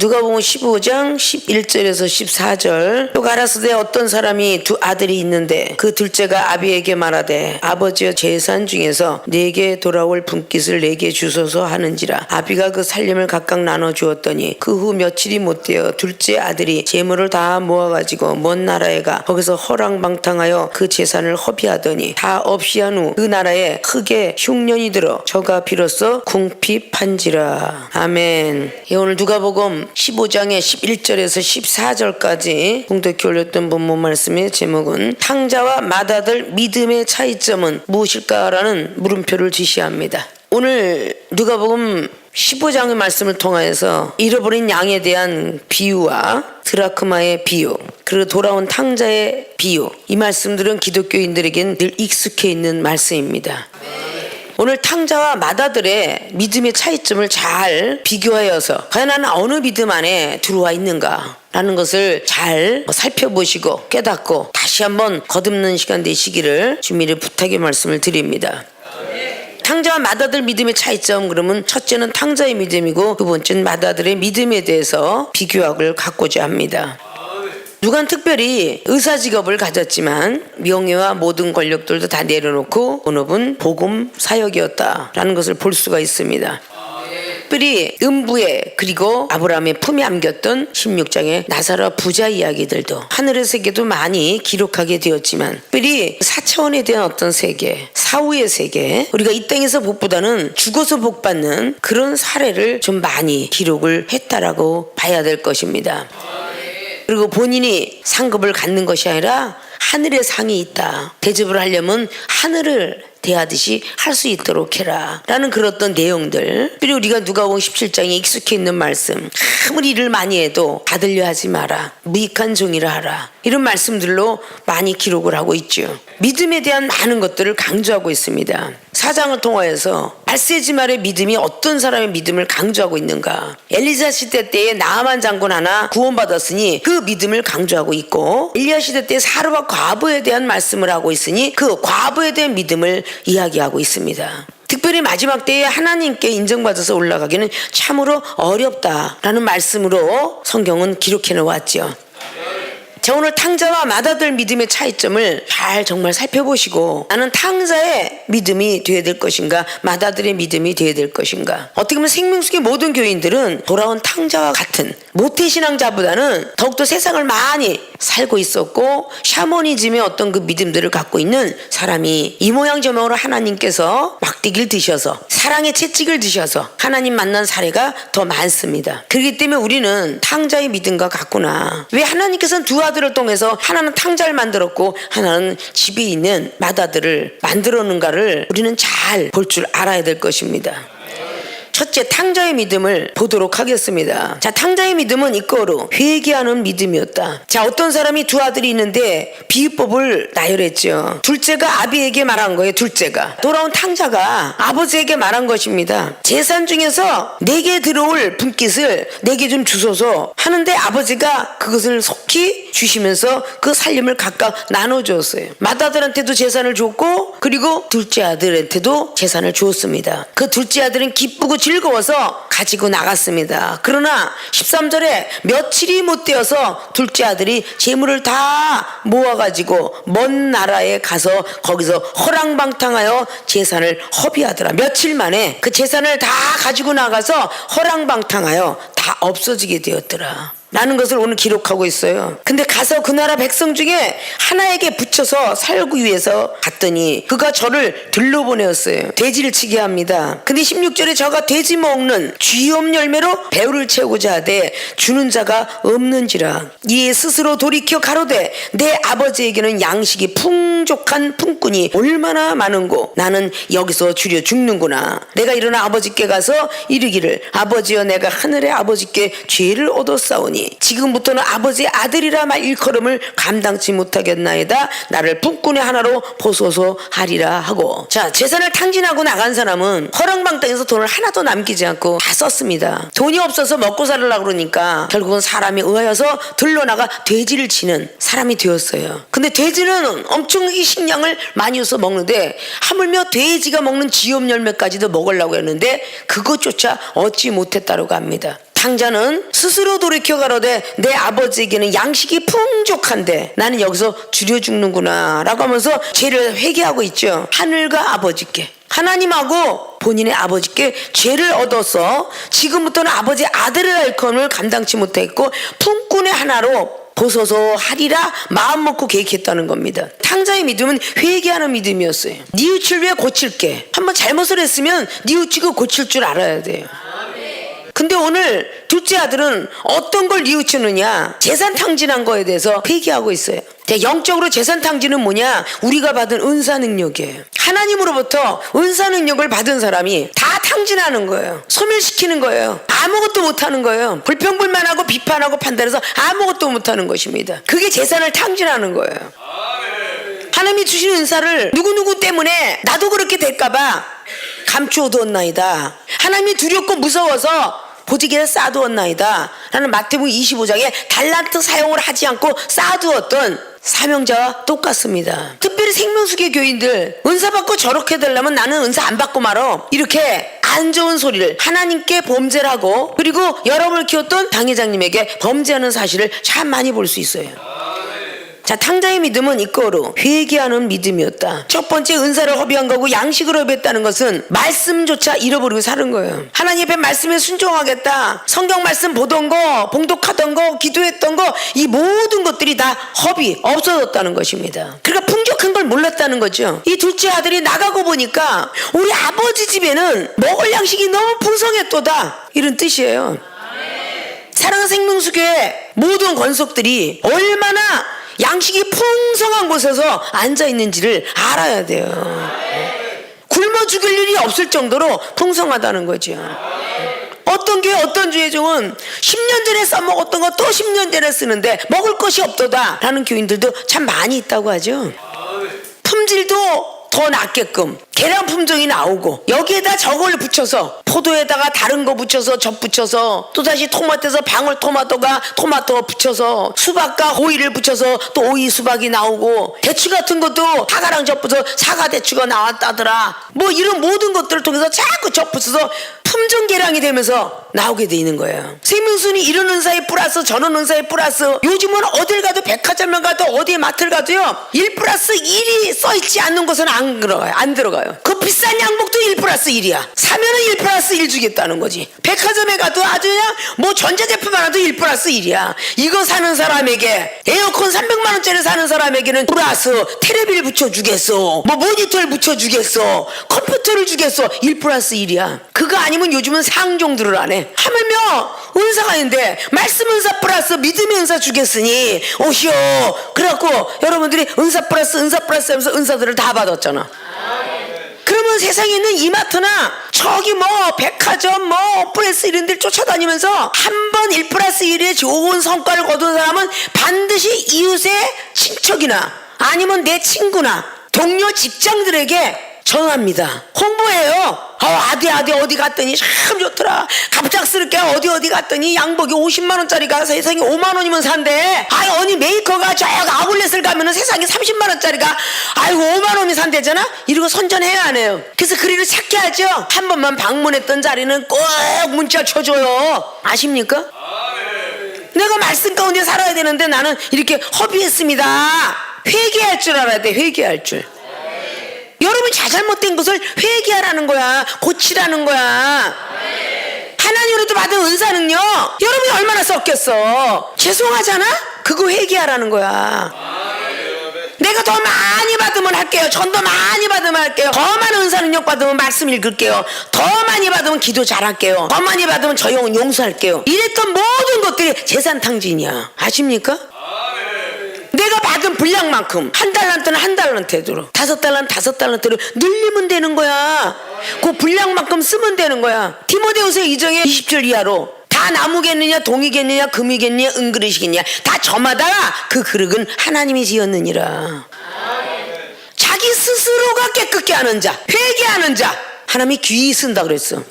누가복음 15장 11절에서 14절. 또 가라사대 어떤 사람이 두 아들이 있는데 그 둘째가 아비에게 말하되 아버지여 재산 중에서 내게 돌아올 분깃을 내게 주소서 하는지라. 아비가 그 살림을 각각 나눠 주었더니 그 후 며칠이 못되어 둘째 아들이 재물을 다 모아가지고 먼 나라에 가 거기서 허랑방탕하여 그 재산을 허비하더니 다 없이 한 후 그 나라에 크게 흉년이 들어 저가 비로소 궁핍한지라. 아멘. 오늘 누가복음 15장의 11절에서 14절까지 공독해 올렸던 본문 말씀의 제목은 탕자와 맏아들 믿음의 차이점은 무엇일까라는 물음표를 지시합니다. 오늘 누가복음 15장의 말씀을 통하여서 잃어버린 양에 대한 비유와 드라크마의 비유, 그리고 돌아온 탕자의 비유, 이 말씀들은 기독교인들에겐 늘 익숙해 있는 말씀입니다. 오늘 탕자와 맏아들의 믿음의 차이점을 잘 비교하여서 과연 나는 어느 믿음 안에 들어와 있는가 라는 것을 잘 살펴보시고 깨닫고 다시 한번 거듭는 시간 되시기를 주미리 부탁의 말씀을 드립니다. 탕자와 맏아들 믿음의 차이점, 그러면 첫째는 탕자의 믿음이고 두 번째는 맏아들의 믿음에 대해서 비교학을 갖고자 합니다. 누가는 특별히 의사 직업을 가졌지만 명예와 모든 권력들도 다 내려놓고 본업은 복음 사역이었다라는 것을 볼 수가 있습니다. 특별히 음부에 그리고 아브라함의 품에 안겼던 16장의 나사렛 부자 이야기들도 하늘의 세계도 많이 기록하게 되었지만 특별히 4차원에 대한 어떤 세계, 사후의 세계, 우리가 이 땅에서 복보다는 죽어서 복받는 그런 사례를 좀 많이 기록을 했다라고 봐야 될 것입니다. 그리고 본인이 상급을 갖는 것이 아니라 하늘의 상이 있다. 대접을 하려면 하늘을 대하듯이 할 수 있도록 해라 라는 그런 어떤 내용들, 그리고 우리가 누가복음 17장에 익숙해 있는 말씀, 아무리 일을 많이 해도 받으려 하지 마라, 무익한 종이라 하라, 이런 말씀들로 많이 기록을 하고 있죠. 믿음에 대한 많은 것들을 강조하고 있습니다. 사장을 통하여서 말세지말의 믿음이 어떤 사람의 믿음을 강조하고 있는가. 엘리사 시대 때에 나아만 장군 하나 구원받았으니 그 믿음을 강조하고 있고, 엘리야 시대 때 사르와 과부에 대한 말씀을 하고 있으니 그 과부에 대한 믿음을 이야기하고 있습니다. 특별히 마지막 때에 하나님께 인정받아서 올라가기는 참으로 어렵다라는 말씀으로 성경은 기록해 놓았죠. 자, 오늘 탕자와 맏아들 믿음의 차이점을 잘 정말 살펴보시고, 나는 탕자의 믿음이 되어야 될 것인가, 맏아들의 믿음이 되어야 될 것인가. 어떻게 보면 생명수의 모든 교인들은 돌아온 탕자와 같은 모태신앙자보다는 더욱더 세상을 많이 살고 있었고 샤머니즘의 어떤 그 믿음들을 갖고 있는 사람이 이 모양 저 모양으로 하나님께서 막대기를 드셔서 사랑의 채찍을 드셔서 하나님 만난 사례가 더 많습니다. 그렇기 때문에 우리는 탕자의 믿음과 같구나. 왜 하나님께서는 두 아들을 통해서 하나는 탕자를 만들었고 하나는 집에 있는 맏아들을 만들었는가를 우리는 잘 볼 줄 알아야 될 것입니다. 첫째, 탕자의 믿음을 보도록 하겠습니다. 자, 탕자의 믿음은 이거로 회개하는 믿음이었다. 자, 어떤 사람이 두 아들이 있는데 비유법을 나열했죠. 둘째가 아비에게 말한 거예요. 둘째가 돌아온 탕자가 아버지에게 말한 것입니다. 재산 중에서 내게 들어올 분깃을 내게 좀 주소서 하는데 아버지가 그것을 속히 주시면서 그 살림을 각각 나눠주었어요. 맏아들한테도 재산을 줬고 그리고 둘째 아들한테도 재산을 주었습니다. 그 둘째 아들은 기쁘고 즐거워서 가지고 나갔습니다. 그러나 13절에 며칠이 못 되어서 둘째 아들이 재물을 다 모아가지고 먼 나라에 가서 거기서 허랑방탕하여 재산을 허비하더라. 며칠 만에 그 재산을 다 가지고 나가서 허랑방탕하여 다 없어지게 되었더라 라는 것을 오늘 기록하고 있어요. 근데 가서 그 나라 백성 중에 하나에게 붙여서 살기 위해서 갔더니 그가 저를 들러보내었어요. 돼지를 치게 합니다. 근데 16절에 저가 돼지 먹는 쥐염 열매로 배후를 채우고자 하되 주는 자가 없는지라. 이에 스스로 돌이켜 가로되 내 아버지에게는 양식이 풍족한 품꾼이 얼마나 많은고 나는 여기서 주려 죽는구나. 내가 일어나 아버지께 가서 이르기를 아버지여 내가 하늘의 아버지께 죄를 얻었사오니 지금부터는 아버지의 아들이라 말 일컬음을 감당치 못하겠나이다. 나를 품꾼의 하나로 보소서 하리라 하고. 자, 재산을 탕진하고 나간 사람은 허랑방탕에서 돈을 하나도 남기지 않고 다 썼습니다. 돈이 없어서 먹고 살으려고 그러니까 결국은 사람이 의하여서 들러나가 돼지를 치는 사람이 되었어요. 근데 돼지는 엄청나게 식량을 많이 줘서 먹는데 하물며 돼지가 먹는 쥐염 열매까지도 먹으려고 했는데 그것조차 얻지 못했다고 합니다. 탕자는 스스로 돌이켜 가로되 내 아버지에게는 양식이 풍족한데 나는 여기서 줄여 죽는구나 라고 하면서 죄를 회개하고 있죠. 하늘과 아버지께, 하나님하고 본인의 아버지께 죄를 얻어서 지금부터는 아버지 아들의 일컬음을 감당치 못했고 품꾼의 하나로 보소서 하리라 마음 먹고 계획했다는 겁니다. 탕자의 믿음은 회개하는 믿음이었어요. 뉘우칠 왜 고칠게. 한번 잘못을 했으면 뉘우치고 고칠 줄 알아야 돼요. 근데 오늘 둘째 아들은 어떤 걸 뉘우치느냐, 재산 탕진한 거에 대해서 회개하고 있어요. 영적으로 재산 탕진은 뭐냐, 우리가 받은 은사 능력이에요. 하나님으로부터 은사 능력을 받은 사람이 다 탕진하는 거예요. 소멸시키는 거예요. 아무것도 못하는 거예요. 불평불만하고 비판하고 판단해서 아무것도 못하는 것입니다. 그게 재산을 탕진하는 거예요. 하나님이 주신 은사를 누구누구 때문에 나도 그렇게 될까봐 감추어두었나이다. 하나님이 두렵고 무서워서 보직에 쌓아두었나이다 라는 마태복음 25장에 달란트 사용을 하지 않고 쌓아두었던 사명자와 똑같습니다. 특별히 생명수계 교인들, 은사 받고 저렇게 되려면 나는 은사 안 받고 말어, 이렇게 안 좋은 소리를 하나님께 범죄를 하고, 그리고 여러분을 키웠던 당회장님에게 범죄하는 사실을 참 많이 볼 수 있어요. 자, 탕자의 믿음은 이거로 회개하는 믿음이었다. 첫 번째, 은사를 허비한 거고 양식을 허비했다는 것은 말씀조차 잃어버리고 사는 거예요. 하나님 앞에 말씀에 순종하겠다, 성경 말씀 보던 거, 봉독하던 거, 기도했던 거, 이 모든 것들이 다 허비, 없어졌다는 것입니다. 그러니까 풍족한 걸 몰랐다는 거죠. 이 둘째 아들이 나가고 보니까 우리 아버지 집에는 먹을 양식이 너무 풍성했도다, 이런 뜻이에요. 사랑하는 생명수교의 모든 권속들이 얼마나 양식이 풍성한 곳에서 앉아있는지를 알아야 돼요. 굶어 죽을 일이 없을 정도로 풍성하다는 거죠. 어떤 교회, 어떤 주의종은 10년 전에 써먹었던 거 또 10년 전에 쓰는데 먹을 것이 없도다 라는 교인들도 참 많이 있다고 하죠. 품질도 더 낫게끔 계량 품종이 나오고, 여기에다 저걸 붙여서, 포도에다가 다른 거 붙여서 젖 붙여서, 또다시 토마토에서 방울토마토가 토마토 붙여서, 수박과 오이를 붙여서 또 오이 수박이 나오고, 대추 같은 것도 사과랑 젖 붙여서 사과 대추가 나왔다더라, 뭐 이런 모든 것들을 통해서 자꾸 젖 붙여서 품종 계량이 되면서 나오게 돼 있는 거예요. 생명순이 이런 은사에 플러스 저런 은사에 플러스, 요즘은 어딜 가도 백화점에 가도 어디 마트를 가도요 1+1이 써있지 않는 것은 안 들어가요. 그 비싼 양복도 1+1이야. 사면은 1+1 주겠다는 거지. 백화점에 가도 아주 그냥 뭐 전자제품 하나도 1+1이야. 이거 사는 사람에게, 에어컨 300만 원짜리 사는 사람에게는 플러스 테레비를 붙여주겠어, 뭐 모니터를 붙여주겠어, 컴퓨터를 주겠어, 1+1이야. 그거 아니면 요즘은 상종들을 안 해. 하물며 은사가 있는데 말씀 은사 플러스 믿음의 은사 주겠으니 오시오. 그래갖고 여러분들이 은사 플러스 하면서 은사들을 다 받았잖아. 그러면 세상에 있는 이마트나 저기 뭐 백화점 뭐 프레스 이런 데를 쫓아다니면서 한 번 1+1의 좋은 성과를 거둔 사람은 반드시 이웃의 친척이나 아니면 내 친구나 동료 직장들에게 전합니다. 홍보해요. 아디 어디 갔더니 참 좋더라. 갑작스럽게 어디 갔더니 양복이 50만 원짜리가 세상에 5만 원이면 산대. 언니 메이커가 저 아울렛을 가면은 세상에 30만 원짜리가 5만 원이 산대잖아. 이러고 선전해야 안 해요. 그래서 그리를 찾게 하죠. 한 번만 방문했던 자리는 꼭 문자 쳐줘요. 아십니까? 내가 말씀 가운데 살아야 되는데 나는 이렇게 허비했습니다. 회개할 줄 알아야 돼. 회개할 줄. 여러분 잘못된 것을 회개하라는 거야. 고치라는 거야. 하나님으로부터 받은 은사는요, 여러분이 얼마나 썼겠어. 죄송하잖아? 그거 회개하라는 거야. 내가 더 많이 받으면 할게요. 전도 많이 받으면 할게요. 더 많은 은사 능력 받으면 말씀 읽을게요. 더 많이 받으면 기도 잘할게요. 더 많이 받으면 저 형 용서할게요. 이랬던 모든 것들이 재산 탕진이야. 아십니까? 내가 받은 분량만큼 한 달란트는 한 달란트로, 5달란트로 늘리면 되는 거야. 그 분량만큼 쓰면 되는 거야. 디모데후서 2장의 20절 이하로 다 나무겠느냐 동이겠느냐 금이겠느냐 은그릇이겠느냐 다 저마다 그 그릇은 하나님이 지었느니라. 자기 스스로가 깨끗게 하는 자, 회개하는 자 하나님이 귀히 쓴다 그랬어.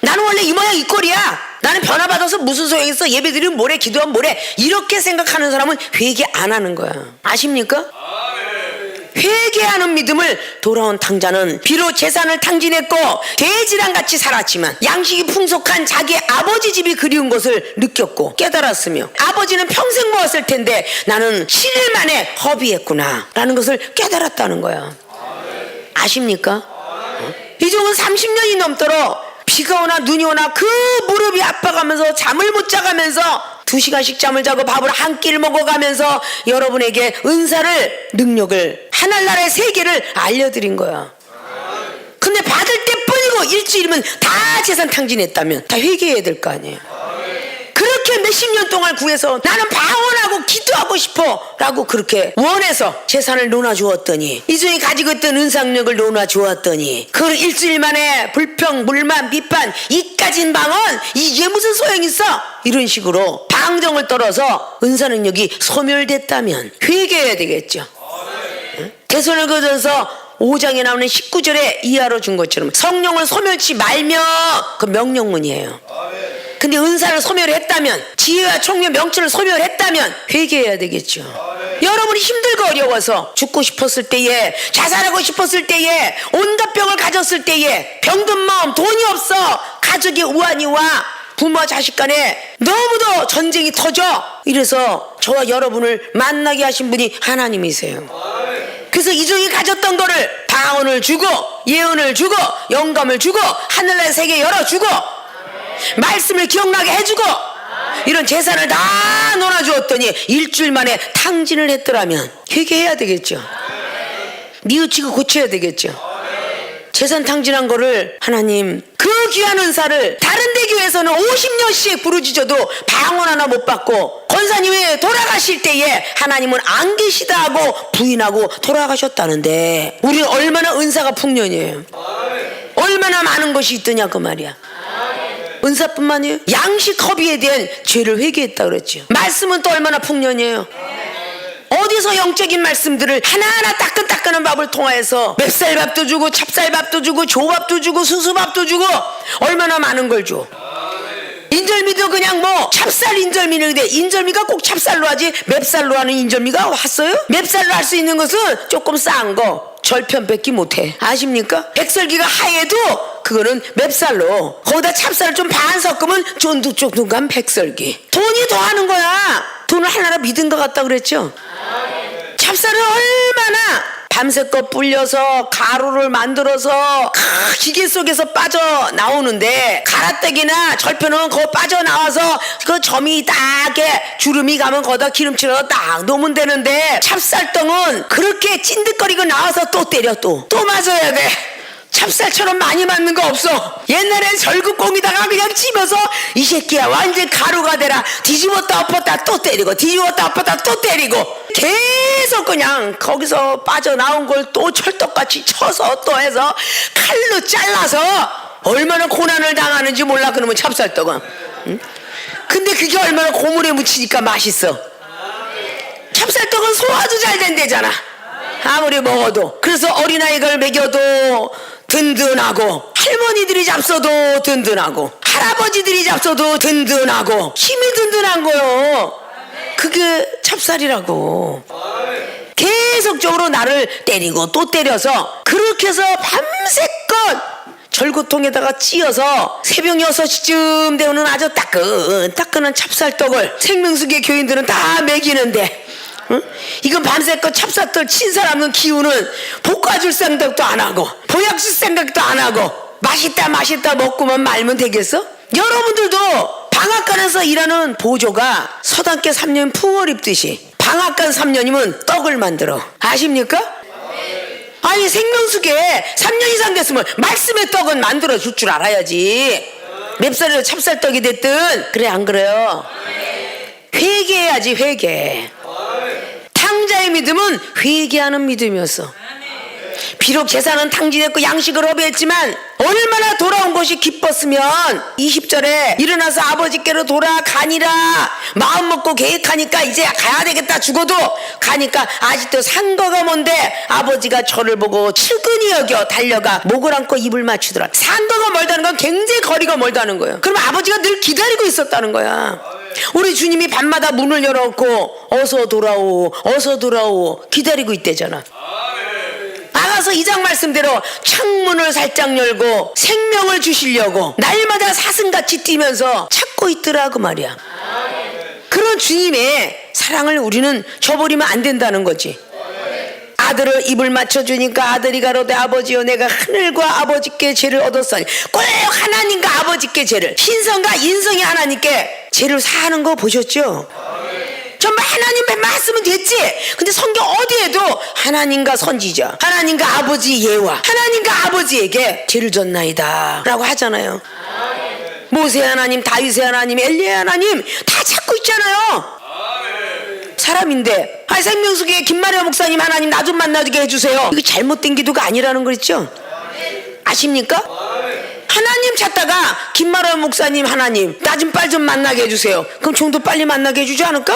나는 원래 이 모양 이 꼴이야. 나는 변화받아서 무슨 소용있어. 예배드리면 뭐래, 기도하면 뭐래, 이렇게 생각하는 사람은 회개 안 하는 거야. 아십니까? 회개하는 믿음을 돌아온 탕자는 비록 재산을 탕진했고 돼지랑같이 살았지만 양식이 풍족한 자기 아버지 집이 그리운 것을 느꼈고 깨달았으며 아버지는 평생 모았을 텐데 나는 7일 만에 허비했구나 라는 것을 깨달았다는 거야. 아십니까? 이종은 30년이 넘도록 비가 오나 눈이 오나 그 무릎이 아파가면서 잠을 못 자가면서 2시간씩 잠을 자고 밥을 한 끼를 먹어가면서 여러분에게 은사를, 능력을, 하늘나라의 세계를 알려드린 거야. 근데 받을 때뿐이고 일주일이면 다 재산 탕진했다면 다 회개해야 될 거 아니에요. 그렇게 몇십 년 동안 구해서 나는 방언하고 기도하고 싶어 라고 그렇게 원해서 재산을 놓아주었더니 이중이 가지고 있던 은상력을 놓아주었더니 그 일주일 만에 불평, 물만, 비판 이까진 방언 이게 무슨 소용이 있어? 이런 식으로 방정을 떨어서 은사능력이 소멸됐다면 회개해야 되겠죠. 데살로니가전서 5장에 나오는 19절에 이하로 준 것처럼 성령을 소멸치 말며 그 명령문이에요. 근데 은사를 소멸했다면 지혜와 총명 명철을 소멸했다면 회개해야 되겠죠. 여러분이 힘들고 어려워서 죽고 싶었을 때에 자살하고 싶었을 때에 온갖 병을 가졌을 때에 병든 마음 돈이 없어 가족의 우환이 와 부모와 자식 간에 너무도 전쟁이 터져 이래서 저와 여러분을 만나게 하신 분이 하나님이세요. 그래서 이종이 가졌던 거를 방언을 주고 예언을 주고 영감을 주고 하늘나라의 세계 열어주고 말씀을 기억나게 해주고 이런 재산을 다 놓아주었더니 일주일 만에 탕진을 했더라면 회개해야 되겠죠. 뉘우치고 고쳐야 되겠죠. 재산 탕진한 거를 하나님 그 귀한 은사를 다른 대교에서는 50년씩 부르짖어도 방언 하나 못 받고 권사님이 돌아가실 때에 하나님은 안 계시다 하고 부인하고 돌아가셨다는데 우리는 얼마나 은사가 풍년이에요. 얼마나 많은 것이 있더냐 그 말이야. 은사뿐만이에요. 양식 허비에 대한 죄를 회개했다 그랬죠. 말씀은 또 얼마나 풍년이에요. 어디서 영적인 말씀들을 하나하나 따끈따끈한 밥을 통하여서 맵쌀밥도 주고 찹쌀밥도 주고 조밥도 주고 수수밥도 주고 얼마나 많은 걸 줘. 인절미도 그냥 뭐 찹쌀 인절미인데 인절미가 꼭 찹쌀로 하지 맵쌀로 하는 인절미가 왔어요? 맵쌀로 할 수 있는 것은 조금 싼 거 절편밖에 못해. 아십니까? 백설기가 하얘도 그거는 맵쌀로 거기다 찹쌀을 좀 반 섞으면 쫀득쫀득한 백설기. 돈이 더하는 거야. 돈을 하나라 믿은 것 같다 그랬죠. 찹쌀은 얼마나 밤새껏 불려서 가루를 만들어서 기계 속에서 빠져나오는데 가라떼기나 절편은 거기 빠져나와서 그 점이 딱게 주름이 가면 거기다 기름칠해서 딱 놓으면 되는데 찹쌀떡은 그렇게 찐득거리고 나와서 또 때려 또 맞아야 돼. 찹쌀처럼 많이 맞는 거 없어. 옛날엔 절구공에다가 그냥 찝어서 이 새끼야 완전 가루가 되라 뒤집었다 엎었다 또 때리고 뒤집었다 엎었다 또 때리고 계속 그냥 거기서 빠져나온 걸 또 철떡같이 쳐서 또 해서 칼로 잘라서 얼마나 고난을 당하는지 몰라. 그러면 찹쌀떡은 응? 근데 그게 얼마나 고물에 묻히니까 맛있어. 찹쌀떡은 소화도 잘 된대잖아 아무리 먹어도. 그래서 어린아이를 먹여도 든든하고 할머니들이 잡숴도 든든하고 할아버지들이 잡숴도 든든하고 힘이 든든한 거요. 그게 찹쌀이라고. 계속적으로 나를 때리고 또 때려서 그렇게 해서 밤새껏 절구통에다가 찧어서 새벽 6시쯤 되면 아주 따끈따끈한 찹쌀떡을 생명수계 교인들은 다 먹이는데 응? 이건 밤새껏 찹쌀떡 친 사람은 기운은 볶아줄 생각도 안 하고 보약줄 생각도 안 하고 맛있다 먹고만 말면 되겠어? 여러분들도 방앗간에서 일하는 보조가 서당계 3년 풍월 입듯이 방앗간 3년이면 떡을 만들어. 아십니까? 아니 생명수계 3년 이상 됐으면 말씀의 떡은 만들어 줄 줄 알아야지. 맵쌀이로 찹쌀떡이 됐든. 그래 안 그래요? 회개해야지 회개. 탕자의 믿음은 회개하는 믿음이었어. 비록 재산은 탕진했고 양식을 허비했지만 얼마나 돌아온 것이 기뻤으면 20절에 일어나서 아버지께로 돌아가니라. 마음 먹고 계획하니까 이제 가야 되겠다. 죽어도 가니까 아직도 산거가 뭔데 아버지가 저를 보고 측은히 여겨 달려가 목을 안고 입을 맞추더라. 산거가 멀다는 건 굉장히 거리가 멀다는 거예요. 그럼 아버지가 늘 기다리고 있었다는 거야. 우리 주님이 밤마다 문을 열어놓고 어서 돌아오 기다리고 있대잖아. 로마서 2장 말씀대로 창문을 살짝 열고 생명을 주시려고 날마다 사슴같이 뛰면서 찾고 있더라 그 말이야. 그런 주님의 사랑을 우리는 저버리면 안 된다는 거지. 아들을 입을 맞춰주니까 아들이 가로되 아버지여 내가 하늘과 아버지께 죄를 얻었으니 꼭 하나님과 아버지께 죄를, 신성과 인성의 하나님께 죄를 사하는 거 보셨죠? 정말 하나님의 말씀은 됐지. 근데 성경 어디에도 하나님과 선지자, 하나님과 아버지 예와, 하나님과 아버지에게 죄를 졌나이다 라고 하잖아요. 모세 하나님, 다윗의 하나님, 엘리야의 하나님 다 찾고 있잖아요. 사람인데 생명수계 김마리아 목사님 하나님 나 좀 만나게 해주세요. 이거 잘못된 기도가 아니라는 거 있죠? 아십니까? 하나님 찾다가 김마리아 목사님 하나님 나 좀 빨리 좀 만나게 해주세요. 그럼 좀 더 빨리 만나게 해주지 않을까?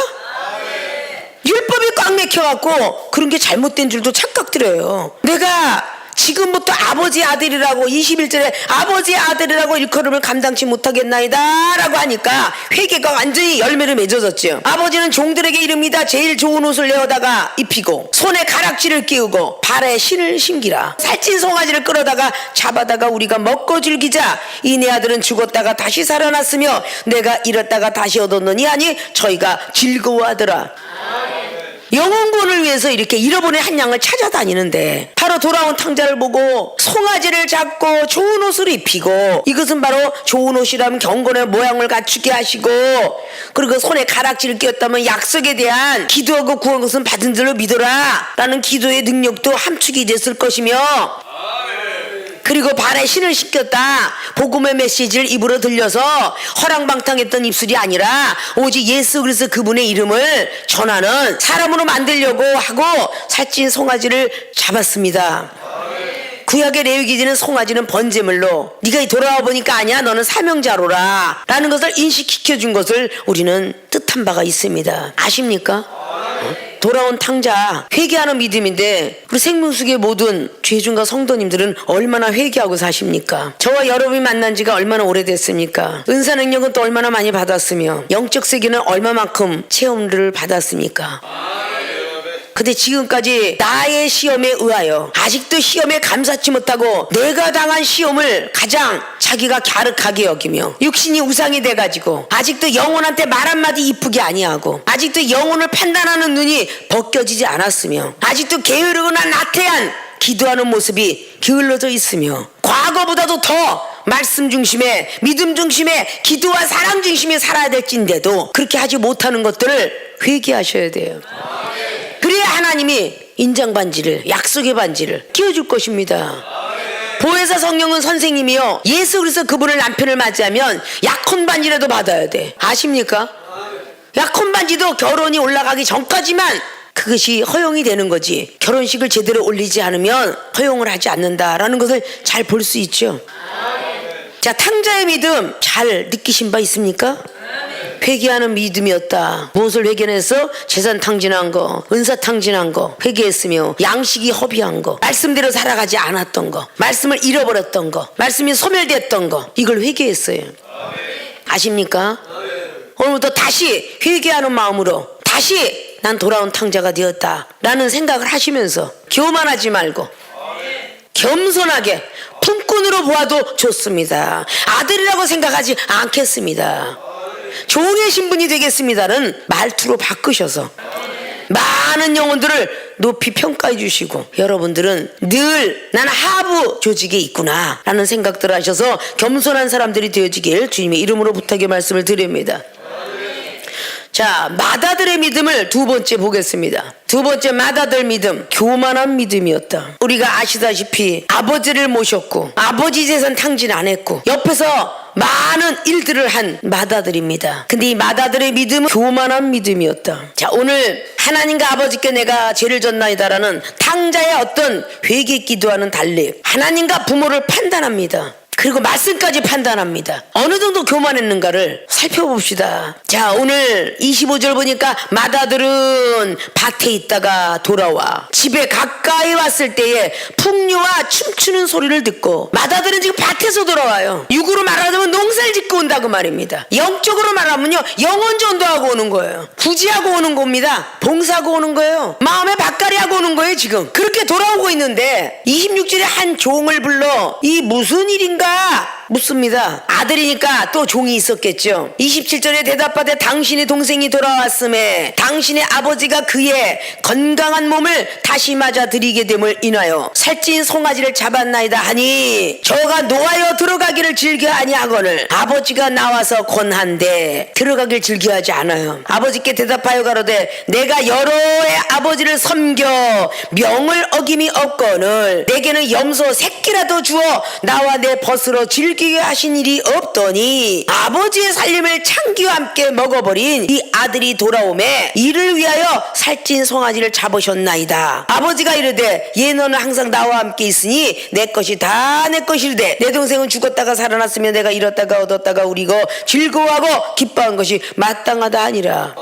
율법이 꽉 막혀갖고 그런 게 잘못된 줄도 착각들어요. 내가 지금부터 아버지 아들이라고 21절에 아버지 아들이라고 일컬음을 감당치 못하겠나이다 라고 하니까 회개가 완전히 열매를 맺어졌죠. 아버지는 종들에게 이릅니다. 제일 좋은 옷을 내어다가 입히고 손에 가락지를 끼우고 발에 신을 신기라. 살찐 송아지를 끌어다가 잡아다가 우리가 먹고 즐기자. 이 내 아들은 죽었다가 다시 살아났으며 내가 잃었다가 다시 얻었느니 하니 저희가 즐거워하더라. 영혼구원을 위해서 이렇게 잃어버린 한 양을 찾아다니는데 바로 돌아온 탕자를 보고 송아지를 잡고 좋은 옷을 입히고, 이것은 바로 좋은 옷이라면 경건의 모양을 갖추게 하시고, 그리고 손에 가락지를 끼웠다면 약속에 대한 기도하고 구한 것은 받은 줄로 믿어라 라는 기도의 능력도 함축이 됐을 것이며, 그리고 발에 신을 신겼다. 복음의 메시지를 입으로 들려서 허랑방탕했던 입술이 아니라 오직 예수 그리스도 그분의 이름을 전하는 사람으로 만들려고 하고 살찐 송아지를 잡았습니다. 구약의 레위기지는 송아지는 번제물로, 네가 돌아와 보니까 아니야 너는 사명자로라 라는 것을 인식시켜준 것을 우리는 뜻한 바가 있습니다. 아십니까? 돌아온 탕자, 회개하는 믿음인데 우리 생명수계 모든 죄중과 성도님들은 얼마나 회개하고 사십니까? 저와 여러분이 만난 지가 얼마나 오래됐습니까? 은사 능력은 또 얼마나 많이 받았으며 영적 세계는 얼마만큼 체험들을 받았습니까? 근데 지금까지 나의 시험에 의하여 아직도 시험에 감사치 못하고 내가 당한 시험을 가장 자기가 갸륵하게 여기며 육신이 우상이 돼가지고 아직도 영혼한테 말 한마디 이쁘게 아니하고 아직도 영혼을 판단하는 눈이 벗겨지지 않았으며 아직도 게으르거나 나태한 기도하는 모습이 게을러져 있으며 과거보다도 더 말씀 중심에 믿음 중심에 기도와 사랑 중심에 살아야 될진데도 그렇게 하지 못하는 것들을 회개하셔야 돼요. 그래야 하나님이 인장 반지를, 약속의 반지를 끼워줄 것입니다. 보혜사 성령은 선생님이요, 예수 그리스도 그분을 남편을 맞이하면 약혼 반지라도 받아야 돼. 아십니까? 약혼 반지도 결혼이 올라가기 전까지만 그것이 허용이 되는 거지, 결혼식을 제대로 올리지 않으면 허용을 하지 않는다라는 것을 잘 볼 수 있죠. 자, 탕자의 믿음 잘 느끼신 바 있습니까? 회개하는 믿음이었다. 무엇을 회개해서? 재산 탕진한 거, 은사 탕진한 거 회개했으며, 양식이 허비한 거, 말씀대로 살아가지 않았던 거, 말씀을 잃어버렸던 거, 말씀이 소멸됐던 거, 이걸 회개했어요. 아십니까? 오늘부터 다시 회개하는 마음으로 다시 난 돌아온 탕자가 되었다 라는 생각을 하시면서 교만하지 말고 겸손하게 품꾼으로 보아도 좋습니다. 아들이라고 생각하지 않겠습니다. 종의 신분이 되겠습니다는 말투로 바꾸셔서 많은 영혼들을 높이 평가해 주시고, 여러분들은 늘 나는 하부 조직에 있구나 라는 생각들을 하셔서 겸손한 사람들이 되어지길 주님의 이름으로 부탁의 말씀을 드립니다. 자, 맏아들의 믿음을 두 번째 보겠습니다. 두 번째 맏아들 믿음, 교만한 믿음이었다. 우리가 아시다시피 아버지를 모셨고 아버지 재산 탕진 안 했고 옆에서 많은 일들을 한 맏아들입니다. 근데 이 맏아들의 믿음은 교만한 믿음이었다. 자, 오늘 하나님과 아버지께 내가 죄를 졌나이다라는 탕자의 어떤 회개 기도와는 달리 하나님과 부모를 판단합니다. 그리고 말씀까지 판단합니다. 어느 정도 교만했는가를 살펴봅시다. 자, 오늘 25절 보니까 맏아들은 밭에 있다가 돌아와 집에 가까이 왔을 때에 풍류와 춤추는 소리를 듣고, 맏아들은 지금 밭에서 돌아와요. 육으로 말하자면 농사를 짓고 온다고 말입니다. 영적으로 말하면요, 영혼 전도하고 오는 거예요. 구제하고 오는 겁니다. 봉사하고 오는 거예요. 마음에 밭갈이 하고 오는 거예요. 지금 그렇게 돌아오고 있는데 26절에 한 종을 불러 이 무슨 일인가 묻습니다. 아들이니까 또 종이 있었겠죠. 27절에 대답하되 당신의 동생이 돌아왔음에 당신의 아버지가 그의 건강한 몸을 다시 맞아 드리게 됨을 인하여 살찐 송아지를 잡았나이다 하니 저가 노하여 들어가기를 즐겨 아니하거늘 아버지가 나와서 권한데 들어가길 즐겨하지 않아요. 아버지께 대답하여 가로되 내가 여러의 아버지를 섬겨 명을 어김이 없거늘 내게는 염소 새끼라도 주어 나와 내 벗으로 즐기게 하신 일이 없더니 아버지의 살림을 창기와 함께 먹어버린 이 아들이 돌아오매 이를 위하여 살찐 송아지를 잡으셨나이다. 아버지가 이르되 얘 너는 항상 나와 함께 있으니 내 것이 다 내 것일되 내 동생은 죽었다가 살아났으며 내가 잃었다가 얻었다가 우리고 즐거워하고 기뻐한 것이 마땅하다 하니라.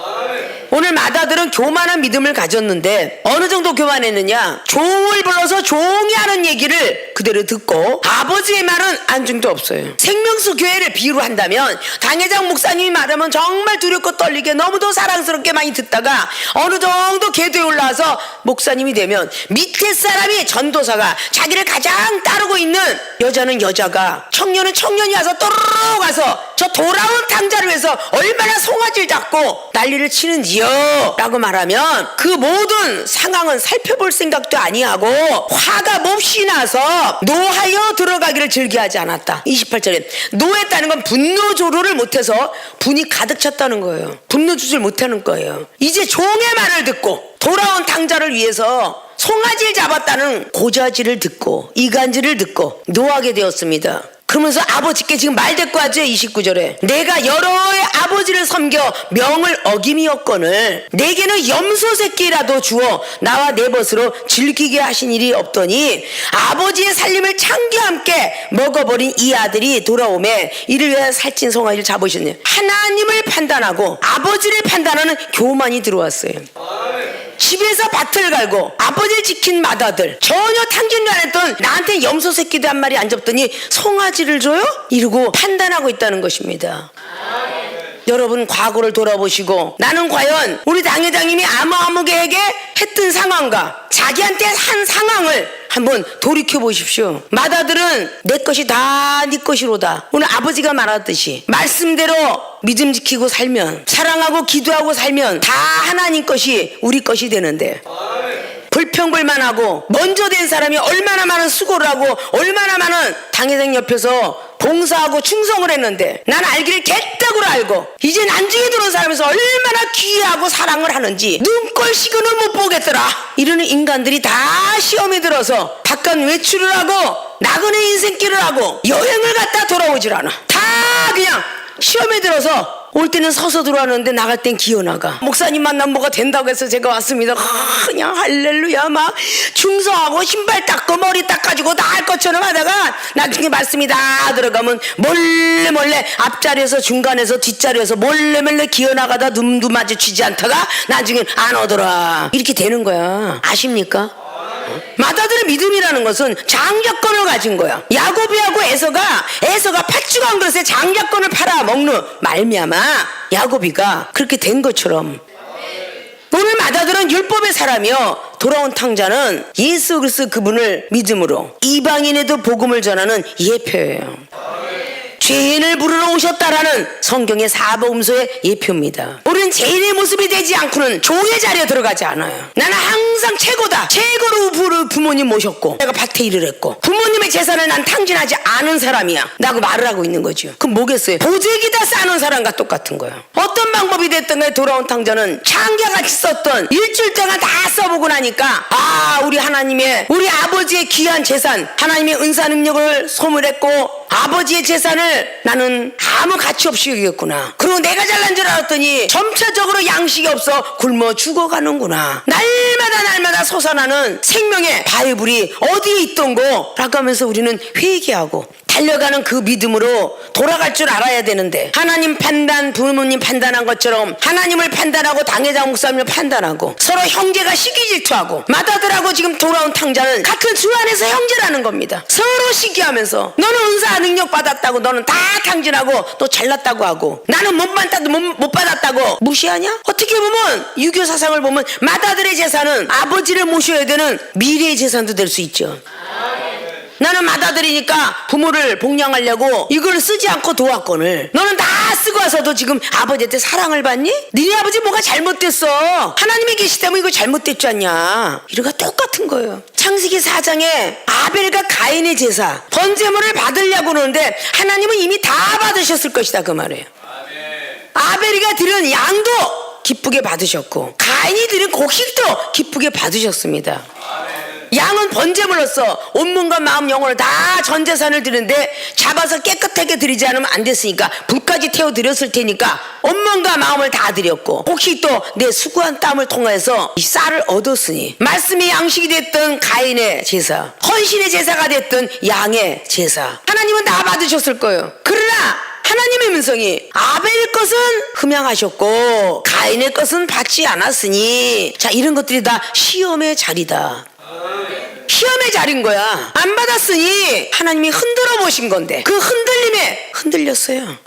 오늘 맏아들은 교만한 믿음을 가졌는데 어느 정도 교만했느냐, 종을 불러서 종이 하는 얘기를 그대로 듣고 아버지의 말은 안중도 없어요. 생명수 교회를 비유로 한다면 당회장 목사님이 말하면 정말 두렵고 떨리게 너무도 사랑스럽게 많이 듣다가 어느 정도 궤도에 올라와서 목사님이 되면 밑에 사람이 전도사가 자기를 가장 따르고 있는 여자는 여자가 청년은 청년이 와서 또르르 가서 저 돌아온 탕자를 위해서 얼마나 송아지를 잡고 난리를 치는지요 라고 말하면 그 모든 상황은 살펴볼 생각도 아니하고 화가 몹시 나서 노하여 들어가기를 즐겨하지 않았다. 28절에 노했다는 건 분노 조절을 못해서 분이 가득 찼다는 거예요. 분노 조절 못하는 거예요. 이제 종의 말을 듣고 돌아온 탕자를 위해서 송아지를 잡았다는 고자지를 듣고 이간질을 듣고 노하게 되었습니다. 그러면서 아버지께 지금 말대꾸하죠. 29절에 내가 여러의 아버지를 섬겨 명을 어김이 없거늘 내게는 염소 새끼라도 주어 나와 내 벗으로 즐기게 하신 일이 없더니 아버지의 살림을 창기와 함께 먹어버린 이 아들이 돌아오매 이를 위하여 살찐 송아지를 잡으셨네요. 하나님을 판단하고 아버지를 판단하는 교만이 들어왔어요. 집에서 밭을 갈고 아버지를 지킨 맏아들, 전혀 탕진도 안 했던 나한테 염소 새끼도 한 마리 안 잡더니 송아지를 줘요? 이러고 판단하고 있다는 것입니다. 여러분 과거를 돌아보시고 나는 과연 우리 당회장님이 아무에게 했던 상황과 자기한테 한 상황을 한번 돌이켜 보십시오. 맏아들은 내 것이 다 네 것이로다. 오늘 아버지가 말했듯이 말씀대로 믿음 지키고 살면, 사랑하고 기도하고 살면 다 하나님 것이 우리 것이 되는데 불평불만하고 먼저 된 사람이 얼마나 많은 수고를 하고 얼마나 많은 당회장 옆에서 봉사하고 충성을 했는데 난 알기를 개떡으로 알고 이제 난중에 들어온 사람에서 얼마나 귀하고 사랑을 하는지 눈꼴식은을 못 보겠더라 이러는 인간들이 다 시험에 들어서 바깥 외출을 하고 나그네 인생길을 하고 여행을 갔다 돌아오질 않아. 다 그냥 시험에 들어서 올 때는 서서 들어왔는데 나갈 땐 기어나가. 목사님 만나면 뭐가 된다고 해서 제가 왔습니다. 그냥 할렐루야 막 충성하고 신발 닦고 머리 닦아주고 다 할 것처럼 하다가 나중에 말씀이 다 들어가면 몰래 앞자리에서 중간에서 뒷자리에서 몰래 기어나가다 눈도 마주치지 않다가 나중엔 안 오더라. 이렇게 되는 거야. 아십니까? 맏아들의 믿음이라는 것은 장자권을 가진 거야. 야곱이하고 에서가 팥죽 한 그릇에 장자권을 팔아먹는 말미암아 야곱이가 그렇게 된 것처럼 오늘 맏아들은 율법의 사람이요 돌아온 탕자는 예수 그리스도 그분을 믿음으로 이방인에도 복음을 전하는 예표예요. 죄인을 부르러 오셨다라는 성경의 사복음서의 예표입니다. 우리는 죄인의 모습이 되지 않고는 종의 자리에 들어가지 않아요. 나는 항상 최고다. 최고로 부모님 모셨고 내가 밭에 일을 했고 부모님의 재산을 난 탕진하지 않은 사람이야 라고 말을 하고 있는 거죠. 그럼 뭐겠어요? 보재기다 싸는 사람과 똑같은 거예요. 어떤 방법이 됐든 간에 돌아온 탕자는 창자같이 썼던 일주일 동안 다 써보고 나니까 우리 하나님의 우리 아버지의 귀한 재산 하나님의 은사 능력을 소멸했고 아버지의 재산을 나는 아무 가치 없이 여기겠구나. 그리고 내가 잘난 줄 알았더니 점차적으로 양식이 없어 굶어 죽어가는구나. 날마다 솟아나는 생명의 바이블이 어디에 있던 거 라고 하면서 우리는 회개하고 달려가는 그 믿음으로 돌아갈 줄 알아야 되는데 하나님 판단, 부모님 판단한 것처럼 하나님을 판단하고 당회장 목사님을 판단하고 서로 형제가 시기 질투하고 맏아들하고 지금 돌아온 탕자는 같은 주 안에서 형제라는 겁니다. 서로 시기하면서 너는 은사 능력 받았다고 너는 다 탕진하고 또 잘났다고 하고 나는 못 받았다고 무시하냐? 어떻게 보면 유교 사상을 보면 맏아들의 재산은 아버지를 모셔야 되는 미래의 재산도 될 수 있죠. 나는 맏아들이니까 부모를 복양하려고 이걸 쓰지 않고 도화권을 너는 다 쓰고 와서도 지금 아버지한테 사랑을 받니? 니네 아버지 뭐가 잘못됐어? 하나님이 계시다면 이거 잘못됐지 않냐? 이거가 똑같은 거예요. 창세기 4장에 아벨과 가인의 제사 번제물을 받으려고 그러는데 하나님은 이미 다 받으셨을 것이다 그 말이에요. 아벨이가 드린 양도 기쁘게 받으셨고 가인이 드린 곡식도 기쁘게 받으셨습니다. 양은 번제물로서 온 몸과 마음 영혼을 다 전 재산을 드리는데 잡아서 깨끗하게 드리지 않으면 안 됐으니까 불까지 태워 드렸을 테니까 온 몸과 마음을 다 드렸고 곡식도 내 수고한 땀을 통해서 이 쌀을 얻었으니 말씀이 양식이 됐던 가인의 제사, 헌신의 제사가 됐던 양의 제사 하나님은 다 받으셨을 거예요. 그러나 하나님의 음성이 아벨 것은 흠양하셨고 가인의 것은 받지 않았으니 자 이런 것들이 다 시험의 자리다. 시험의 자리인 거야. 안 받았으니 하나님이 흔들어 보신 건데 그 흔들림에 흔들렸어요.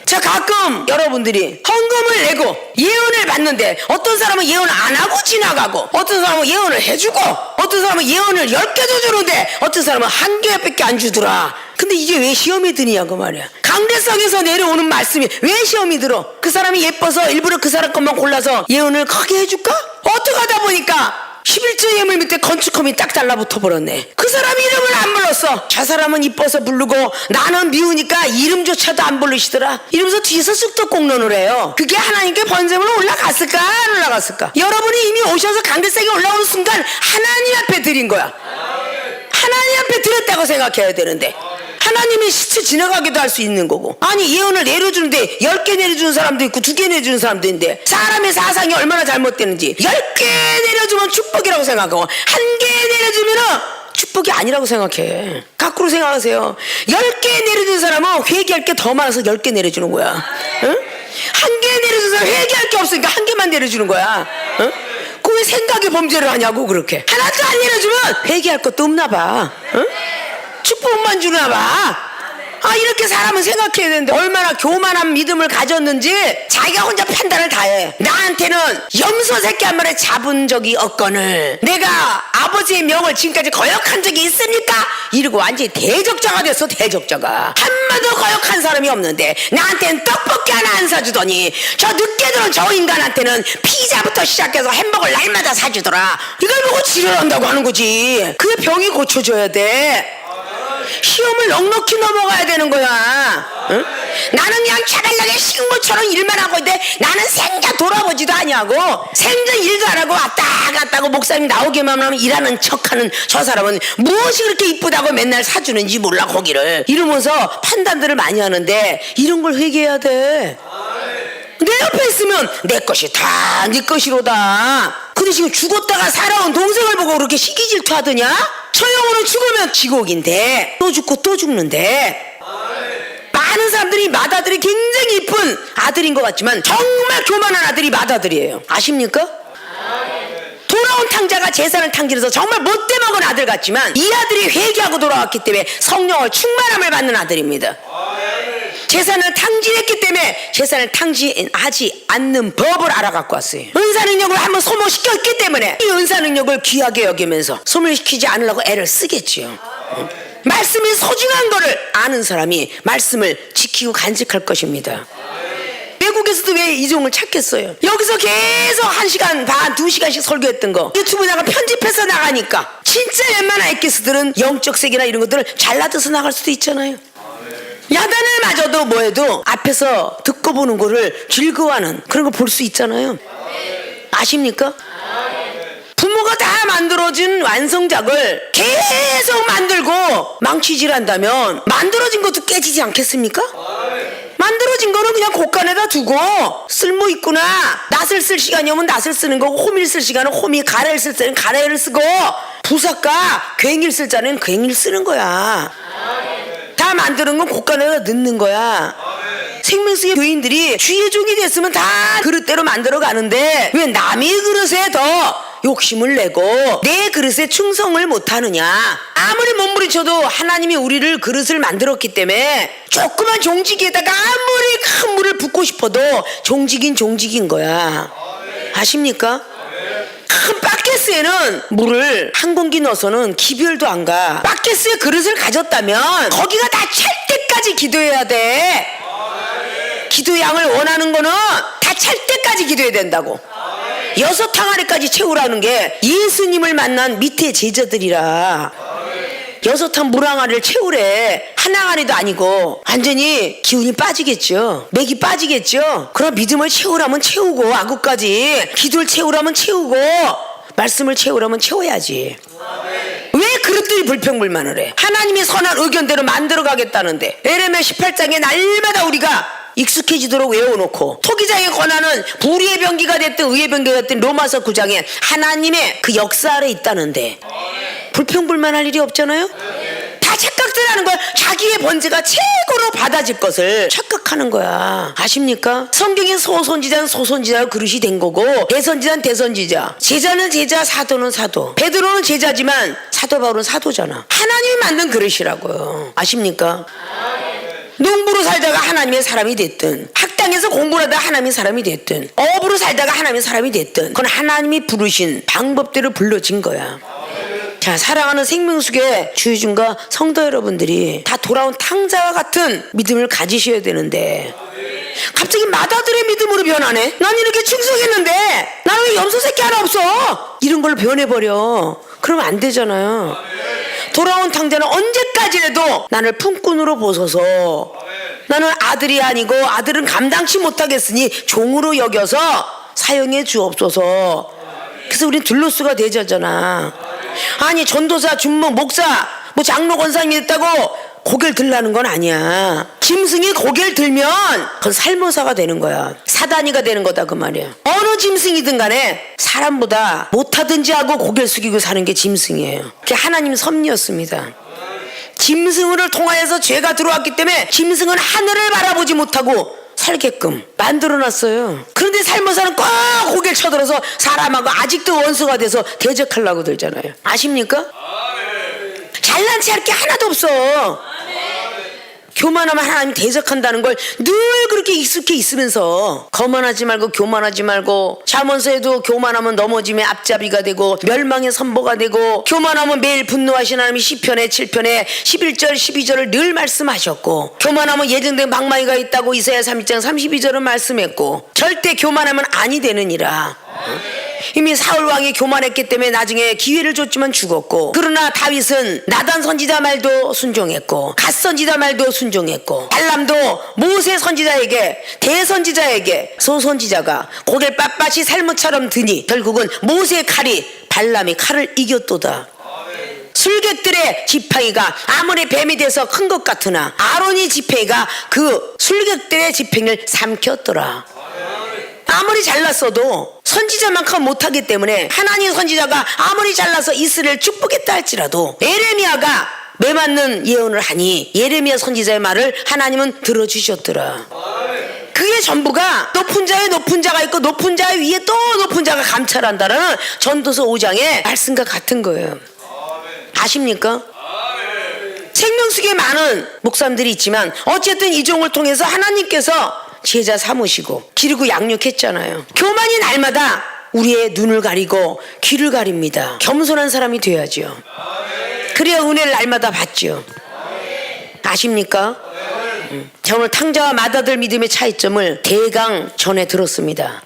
자 가끔 여러분들이 헌금을 내고 예언을 받는데 어떤 사람은 예언을 안 하고 지나가고 어떤 사람은 예언을 해주고 어떤 사람은 예언을 10개도 주는데 어떤 사람은 1개밖에 안 주더라. 근데 이게 왜 시험이 드냐 그 말이야. 강대성에서 내려오는 말씀이 왜 시험이 들어? 그 사람이 예뻐서 일부러 그 사람 것만 골라서 예언을 크게 해줄까? 어떻게 하다 보니까 11조 예물 밑에 건축홈이 딱 달라붙어 버렸네. 그 사람 이름을 안 불렀어. 저 사람은 이뻐서 부르고 나는 미우니까 이름조차도 안 부르시더라. 이러면서 뒤에서 쑥덕 공론을 해요. 그게 하나님께 번제물로 올라갔을까 안 올라갔을까? 여러분이 이미 오셔서 강대상에 올라오는 순간 하나님 앞에 드린 거야. 하나님 앞에 드렸다고 생각해야 되는데 하나님이 스쳐 지나가기도 할 수 있는 거고 아니 예언을 내려주는데 10개 내려주는 사람도 있고 2개 내려주는 사람도 있는데 사람의 사상이 얼마나 잘못되는지 10개 내려주면 축복이라고 생각하고 1개 내려주면은 축복이 아니라고 생각해. 거꾸로 생각하세요. 10개 내려주는 사람은 회개할 게 더 많아서 10개 내려주는 거야. 응? 1개 내려주는 사람은 회개할 게 없으니까 1개만 내려주는 거야. 응? 그 왜 생각의 범죄를 하냐고 그렇게. 하나도 안 내려주면 회개할 것도 없나 봐. 응? 축복만 주나 봐. 아 이렇게 사람은 생각해야 되는데 얼마나 교만한 믿음을 가졌는지 자기가 혼자 판단을 다 해. 나한테는 염소 새끼 한 마리 잡은 적이 없거늘 내가 아버지의 명을 지금까지 거역한 적이 있습니까? 이러고 완전히 대적자가 됐어. 대적자가 한 번도 거역한 사람이 없는데 나한테는 떡볶이 하나 안 사주더니 저 늦게 들어온 저 인간한테는 피자부터 시작해서 햄버거를 날마다 사주더라. 이걸 보고 지랄한다고 하는 거지. 그 병이 고쳐져야 돼. 시험을 넉넉히 넘어가야 되는 거야. 응? 나는 그냥 차발나게 식물처럼 일만 하고 있는데 나는 생전 돌아보지도 아니하고 생전 일도 안 하고 왔다 갔다 하고 목사님 나오기만 하면 일하는 척하는 저 사람은 무엇이 그렇게 이쁘다고 맨날 사주는지 몰라 고기를 이러면서 판단들을 많이 하는데 이런 걸 회개해야 돼. 내 옆에 있으면 내 것이 다 네 것이로다. 근데 지금 죽었다가 살아온 동생을 보고 그렇게 시기 질투하더냐? 저 영혼은 죽으면 지옥인데 또 죽고 또 죽는데 많은 사람들이 맏아들이 굉장히 이쁜 아들인 것 같지만 정말 교만한 아들이 맏아들이에요. 아십니까? 돌아온 탕자가 재산을 탕진해서 정말 못돼 먹은 아들 같지만 이 아들이 회개하고 돌아왔기 때문에 성령을 충만함을 받는 아들입니다. 재산을 탕진했기 때문에 재산을 탕진하지 않는 법을 알아갖고 왔어요. 은사 능력을 한번 소모시켰기 때문에 이 은사 능력을 귀하게 여기면서 소멸시키지 않으려고 애를 쓰겠지요. 말씀이 소중한 거를 아는 사람이 말씀을 지키고 간직할 것입니다. 외국에서도 왜 이종을 찾겠어요? 여기서 계속 1시간 반, 2시간씩 설교했던 거 유튜브에다가 편집해서 나가니까 진짜 웬만한 엑기스들은 영적 세계나 이런 것들을 잘라줘서 나갈 수도 있잖아요. 야단을 맞아도 뭐해도 앞에서 듣고 보는 거를 즐거워하는 그런 거 볼 수 있잖아요. 아십니까? 부모가 다 만들어진 완성작을 계속 만들고 망치질한다면 만들어진 것도 깨지지 않겠습니까? 만들어진 거는 그냥 곳간에다 두고 쓸모 있구나. 낫을 쓸 시간이 오면 낫을 쓰는 거고 호미를 쓸 시간은 호미, 가래를 쓸 때는 가래를 쓰고 부삭과 괭이를 쓸 자는 괭이를 쓰는 거야. 다 내가 만드는 건 고간에다 넣는 거야. 생명수의 교인들이 주의 종이 됐으면 다 그릇대로 만들어 가는데 왜 남의 그릇에 더 욕심을 내고 내 그릇에 충성을 못하느냐. 아무리 몸부림쳐도 하나님이 우리를 그릇을 만들었기 때문에 조그만 종지기에다가 아무리 큰 물을 붓고 싶어도 종지긴 종지긴 거야. 아십니까? 큰 바켓스에는 물을 한 공기 넣어서는 기별도 안 가. 바켓스에 그릇을 가졌다면 거기가 다 찰 때까지 기도해야 돼. 기도 양을 원하는 거는 다 찰 때까지 기도해야 된다고. 6항아리까지 채우라는 게 예수님을 만난 밑에 제자들이라 6항 물항아리를 채우래. 한 항아리도 아니고. 완전히 기운이 빠지겠죠. 맥이 빠지겠죠. 그럼 믿음을 채우라면 채우고, 아구까지 기도를 채우라면 채우고, 말씀을 채우라면 채워야지. 왜 그릇들이 불평불만을 해? 하나님의 선한 의견대로 만들어 가겠다는데. 에레미야 18장에 날마다 우리가 익숙해지도록 외워놓고, 토기장의 권한은 불의의 병기가 됐든 의의 병기가 됐든 로마서 9장에 하나님의 그 역사 아래 있다는데 불평불만할 일이 없잖아요. 다 착각들하는 거야. 자기의 번제가 최고로 받아질 것을 착각하는 거야. 아십니까? 성경의 소선지자는 소선지자로 그릇이 된 거고, 대선지자는 대선지자, 제자는 제자, 사도는 사도. 베드로는 제자지만 사도 바울은 사도잖아. 하나님이 만든 그릇이라고요. 아십니까? 농부로 살다가 하나님의 사람이 됐든, 학당에서 공부를 하다가 하나님의 사람이 됐든, 어부로 살다가 하나님의 사람이 됐든, 그건 하나님이 부르신 방법대로 불러진 거야. 자, 사랑하는 생명수계 주의중과 성도 여러분들이 다 돌아온 탕자와 같은 믿음을 가지셔야 되는데 갑자기 마다들의 믿음으로 변하네. 난 이렇게 충성했는데 나는 왜 염소 새끼 하나 없어? 이런 걸로 변해버려. 그러면 안 되잖아요. 돌아온 탕자는 언제까지라도 나를 품꾼으로 보소서. 나는 아들이 아니고 아들은 감당치 못하겠으니 종으로 여겨서 사용해 주옵소서. 그래서 우린 둘로스가 되자잖아. 아니 전도사, 준목, 목사, 뭐 장로, 권사님이 됐다고 고개를 들라는 건 아니야. 짐승이 고개를 들면 그건 살모사가 되는 거야. 사단이가 되는 거다 그 말이야. 어느 짐승이든 간에 사람보다 못하든지 하고 고개를 숙이고 사는 게 짐승이에요. 그게 하나님 섭리였습니다. 짐승을 통하여서 죄가 들어왔기 때문에 짐승은 하늘을 바라보지 못하고 살게끔 만들어놨어요. 그런데 살모사는 꼭 고개를 쳐들어서 사람하고 아직도 원수가 돼서 대적하려고 들잖아요. 아십니까? 잘난 체 할 게 하나도 없어. 교만하면 하나님 대적한다는 걸 늘 그렇게 익숙해 있으면서 거만하지 말고 교만하지 말고, 잠언서에도 교만하면 넘어짐의 앞잡이가 되고 멸망의 선보가 되고, 교만하면 매일 분노하신 하나님이 시편에 7편에 11절 12절을 늘 말씀하셨고, 교만하면 예정된 방망이가 있다고 이사야 32장 32절은 말씀했고, 절대 교만하면 아니 되느니라. 이미 사울 왕이 교만했기 때문에 나중에 기회를 줬지만 죽었고, 그러나 다윗은 나단 선지자 말도 순종했고 갓 선지자 말도 순종했고, 발람도 모세 선지자에게, 대선지자에게 소선지자가 고개를 빳빳이 살무처럼 드니 결국은 모세의 칼이 발람의 칼을 이겼도다. 술객들의 지팡이가 아무리 뱀이 돼서 큰 것 같으나 아론이 지팡이가 그 술객들의 지팡이를 삼켰더라. 아무리 잘났어도 선지자만큼 못하기 때문에 하나님 선지자가 아무리 잘나서 이스라엘 축복했다 할지라도 에레미야가 매맞는 예언을 하니 예레미야 선지자의 말을 하나님은 들어주셨더라. 그게 전부가 높은 자에 높은 자가 있고 높은 자 위에 또 높은 자가 감찰한다라는 전도서 5장의 말씀과 같은 거예요. 아십니까? 생명수계에 많은 목사님들이 있지만 어쨌든 이 종을 통해서 하나님께서 제자 삼으시고 기르고 양육했잖아요. 교만이 날마다 우리의 눈을 가리고 귀를 가립니다. 겸손한 사람이 돼야죠. 그래야 은혜를 날마다 받죠. 아십니까? 자, 오늘 탕자와 마다들 믿음의 차이점을 대강 전해 들었습니다.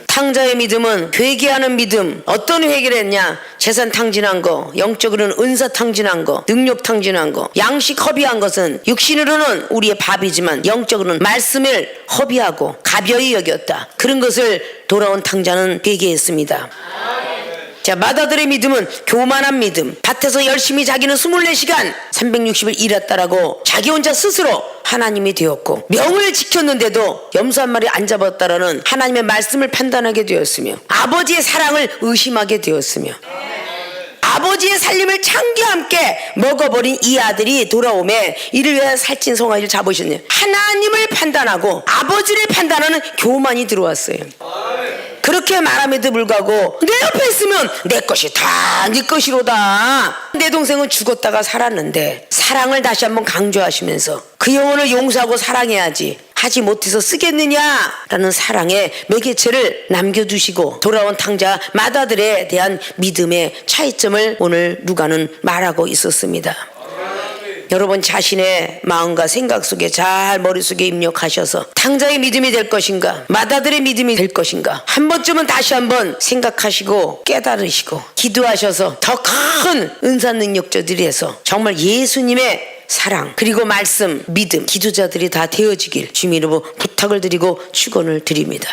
탕자의 믿음은 회개하는 믿음. 어떤 회개를 했냐? 재산 탕진한 거, 영적으로는 은사 탕진한 거, 능력 탕진한 거. 양식 허비한 것은 육신으로는 우리의 밥이지만 영적으로는 말씀을 허비하고 가벼이 여겼다. 그런 것을 돌아온 탕자는 회개했습니다. 자, 마다들의 믿음은 교만한 믿음. 밭에서 열심히 자기는 24시간 360일 일했다라고 자기 혼자 스스로 하나님이 되었고, 명을 지켰는데도 염소 한 마리 안 잡았다라는 하나님의 말씀을 판단하게 되었으며, 아버지의 사랑을 의심하게 되었으며, 아버지의 살림을 창기 함께 먹어버린 이 아들이 돌아오매 이를 위하여 살찐 송아지를 잡으셨네요. 하나님을 판단하고 아버지를 판단하는 교만이 들어왔어요. 그렇게 말함에도 불구하고 내 옆에 있으면 내 것이 다 네 것이로다. 내 동생은 죽었다가 살았는데 사랑을 다시 한번 강조하시면서 그 영혼을 용서하고 사랑해야지 하지 못해서 쓰겠느냐라는 사랑의 매개체를 남겨두시고 돌아온 탕자 맏아들에 대한 믿음의 차이점을 오늘 누가는 말하고 있었습니다. 여러분 자신의 마음과 생각 속에 잘 머릿속에 입력하셔서 탕자의 믿음이 될 것인가 맏아들의 믿음이 될 것인가 한 번쯤은 다시 한번 생각하시고 깨달으시고 기도하셔서 더 큰 은사 능력자들에서 정말 예수님의 사랑 그리고 말씀 믿음 기도자들이 다 되어지길 주님 이름으로 부탁을 드리고 축원을 드립니다.